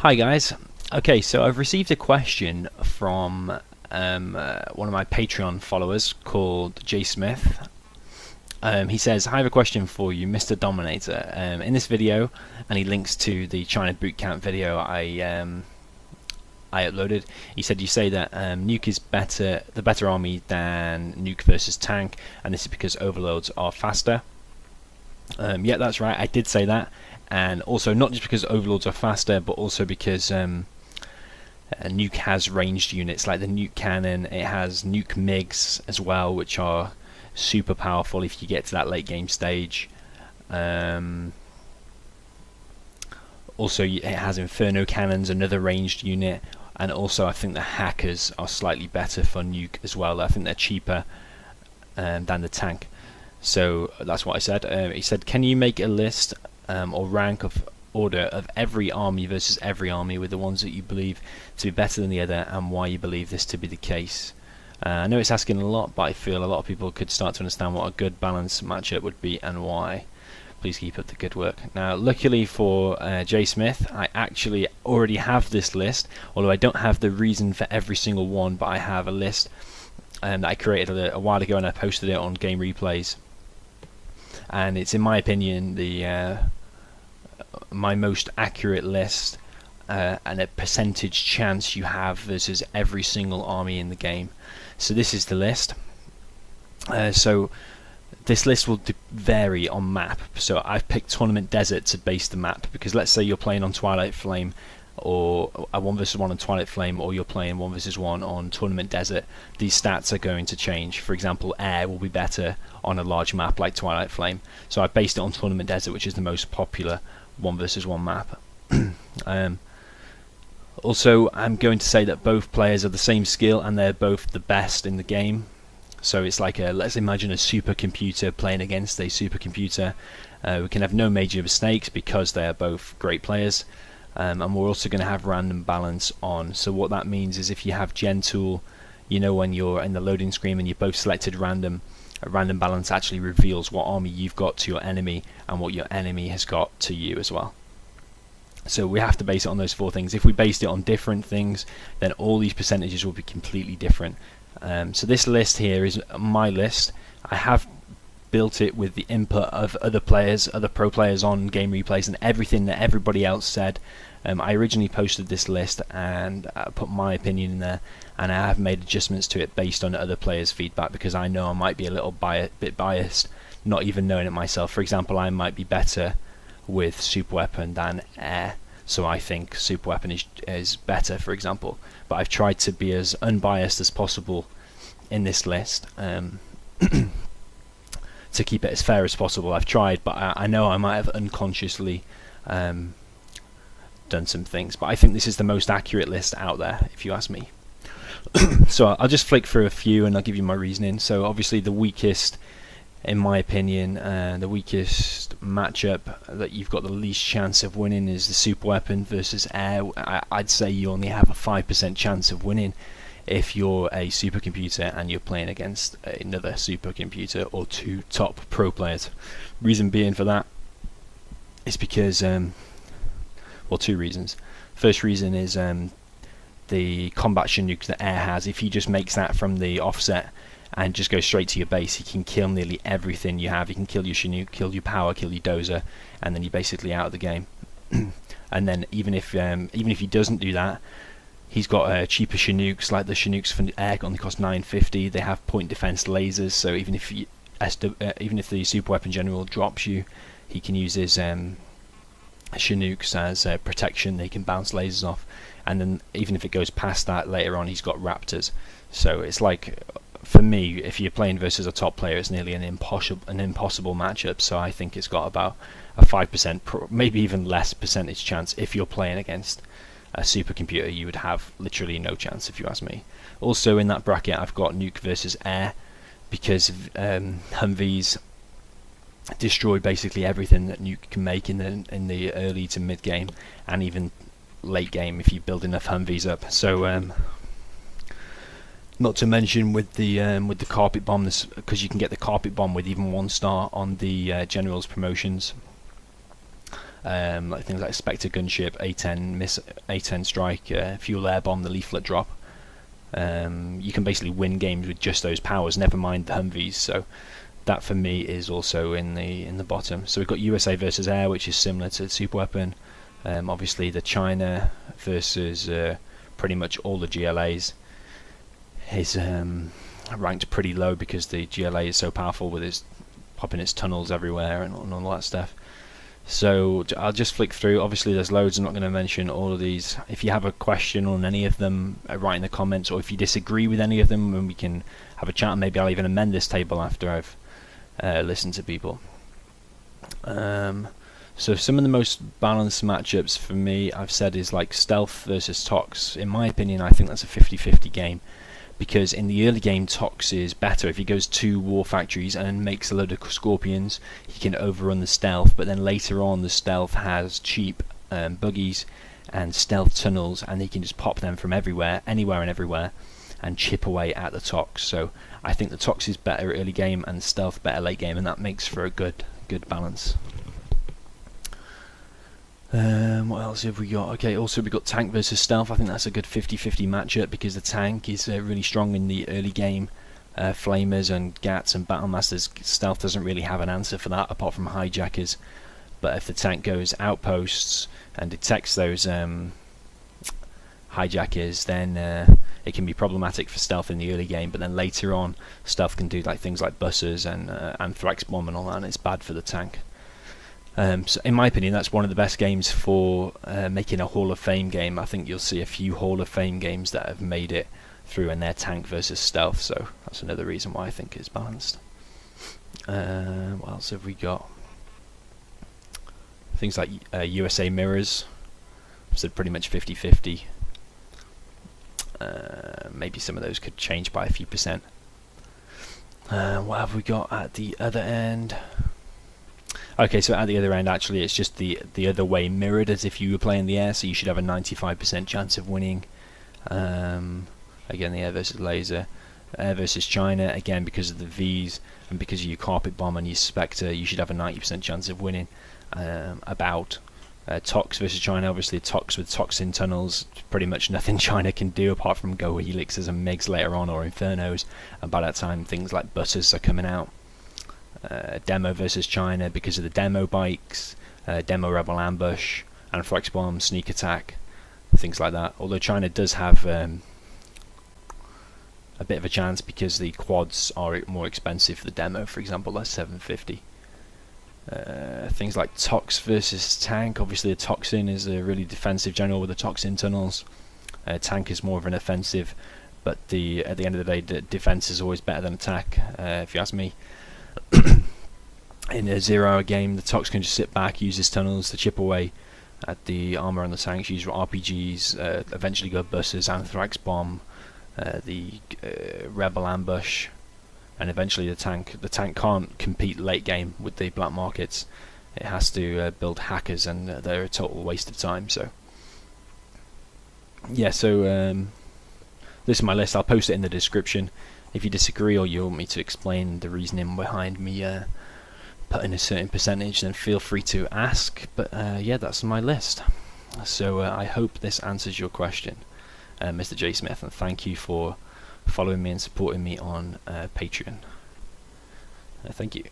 Hi guys. Okay, so I've received a question from one of my Patreon followers called J Smith. He says, I have a question for you, Mr. DoMiNaToR. In this video, and he links to the China bootcamp video I uploaded, he said you say that Nuke is the better army than Nuke versus Tank, and this is because overloads are faster. Yeah, that's right, I did say that. And also not just because overlords are faster, but also because Nuke has ranged units like the Nuke cannon. It has Nuke MiGs as well, which are super powerful if you get to that late game stage. Also it has Inferno cannons, another ranged unit, and also I think the hackers are slightly better for Nuke as well. I think they're cheaper than the tank. So that's what I said. He said, can you make a list or rank of order of every army versus every army, with the ones that you believe to be better than the other and why you believe this to be the case? I know it's asking a lot, but I feel a lot of people could start to understand what a good balanced matchup would be and why. Please keep up the good work. Now, luckily for J Smith, I actually already have this list, although I don't have the reason for every single one, but I have a list that I created a while ago and I posted it on Game Replays. And it's, in my opinion, my most accurate list and a percentage chance you have versus every single army in the game. So this is the list. So this list will vary on map. So I've picked Tournament Desert to base the map, because let's say you're playing on Twilight Flame, or a 1 vs 1 on Twilight Flame, or you're playing 1 vs 1 on Tournament Desert. These stats are going to change. For example, air will be better on a large map like Twilight Flame. So I based it on Tournament Desert, which is the most popular 1 vs 1 map. Also, I'm going to say that both players are the same skill and they're both the best in the game. So it's like let's imagine a supercomputer playing against a supercomputer. We can have no major mistakes because they are both great players. And we're also going to have random balance on. So what that means is if you have Gen Tool, you know, when you're in the loading screen and you're both selected random, random balance actually reveals what army you've got to your enemy and what your enemy has got to you as well. So we have to base it on those 4 things. If we based it on different things, then all these percentages will be completely different. So this list here is my list. I have built it with the input of other players, other pro players on Game Replays, and everything that everybody else said. I originally posted this list and put my opinion in there, and I have made adjustments to it based on other players' feedback, because I know I might be a little bit biased, not even knowing it myself. For example, I might be better with super weapon than air, so I think super weapon is better, for example. But I've tried to be as unbiased as possible in this list, to keep it as fair as possible. I've tried, but I know I might have unconsciously done some things, but I think this is the most accurate list out there, if you ask me. So I'll just flick through a few and I'll give you my reasoning. So obviously the weakest, in my opinion, the weakest matchup that you've got the least chance of winning is the super weapon versus air. I'd say you only have a 5% chance of winning if you're a supercomputer and you're playing against another supercomputer or 2 top pro players. Reason being for that is because, well, 2 reasons. First reason is the combat Chinook that air has. If he just makes that from the offset and just goes straight to your base, he can kill nearly everything you have. He can kill your Chinook, kill your power, kill your dozer, and then you're basically out of the game. And then even if he doesn't do that, he's got cheaper Chinooks, like the Chinooks for air only cost 950. They have point defense lasers, so even if the super weapon general drops you, he can use his Chinooks as protection. They can bounce lasers off, and then even if it goes past that later on, he's got Raptors. So it's like, for me, if you're playing versus a top player, it's nearly an impossible matchup. So I think it's got about a 5%, maybe even less percentage chance. If you're playing against a supercomputer, you would have literally no chance, if you ask me. Also in that bracket, I've got Nuke versus air, because Humvees destroy basically everything that Nuke can make in the early to mid game, and even late game if you build enough Humvees up. So not to mention with the carpet bomb, because you can get the carpet bomb with even 1 star on the generals promotions. like things like Spectre gunship, A10 strike, fuel air bomb, the leaflet drop. You can basically win games with just those powers, never mind the Humvees. So that for me is also in the bottom. So we've got USA versus air, which is similar to the super weapon. Obviously the China versus pretty much all the GLAs is ranked pretty low because the GLA is so powerful with its popping its tunnels everywhere and all that stuff. So I'll just flick through. Obviously there's loads, I'm not going to mention all of these. If you have a question on any of them, write in the comments, or if you disagree with any of them, and we can have a chat, and maybe I'll even amend this table after I've listened to people. So some of the most balanced matchups for me, I've said, is like Stealth versus Tox. In my opinion, I think that's a 50-50 game, because in the early game Tox is better. If he goes 2 war factories and makes a load of Scorpions, he can overrun the Stealth, but then later on the Stealth has cheap buggies and stealth tunnels, and he can just pop them from everywhere, anywhere and everywhere, and chip away at the Tox. So I think the Tox is better early game and Stealth better late game, and that makes for a good balance. What else have we got? Okay, also we've got Tank versus Stealth. I think that's a good 50-50 matchup because the Tank is really strong in the early game. Flamers and Gats and Battlemasters. Stealth doesn't really have an answer for that apart from Hijackers. But if the Tank goes outposts and detects those Hijackers, then it can be problematic for Stealth in the early game. But then later on, Stealth can do like things like buses and Anthrax Bomb and all that, and it's bad for the Tank. So in my opinion, that's one of the best games for making a Hall of Fame game. I think you'll see a few Hall of Fame games that have made it through, and they're Tank versus Stealth, so that's another reason why I think it's balanced. What else have we got? Things like USA mirrors, so pretty much 50-50. Maybe some of those could change by a few percent. What have we got at the other end? Okay, so at the other end, actually, it's just the other way mirrored, as if you were playing the air, so you should have a 95% chance of winning. Again, the air versus laser. Air versus China, again, because of the Vs and because of your carpet bomb and your Spectre, you should have a 90% chance of winning. Tox versus China, obviously Tox with toxin tunnels, pretty much nothing China can do apart from go Helixes and MiGs later on, or Infernos, and by that time things like buses are coming out. Demo versus China because of the demo bikes, demo rebel ambush, Anthrax bomb, sneak attack, things like that. Although China does have a bit of a chance because the quads are more expensive for the demo. For example, that's 750. Things like Tox versus Tank. Obviously, a Toxin is a really defensive general with the toxin tunnels. Tank is more of an offensive, but at the end of the day, the defense is always better than attack. If you ask me. In a 0 hour game, the Tox can just sit back, use his tunnels to chip away at the armor on the tanks, use RPGs, eventually go buses, Anthrax bomb, the rebel ambush, and eventually the tank. The tank can't compete late game with the black markets. It has to build hackers, and they're a total waste of time. So yeah, so this is my list. I'll post it in the description. If you disagree or you want me to explain the reasoning behind me putting a certain percentage, then feel free to ask. But yeah, that's my list. So I hope this answers your question, Mr. J. Smith, and thank you for following me and supporting me on Patreon. Thank you.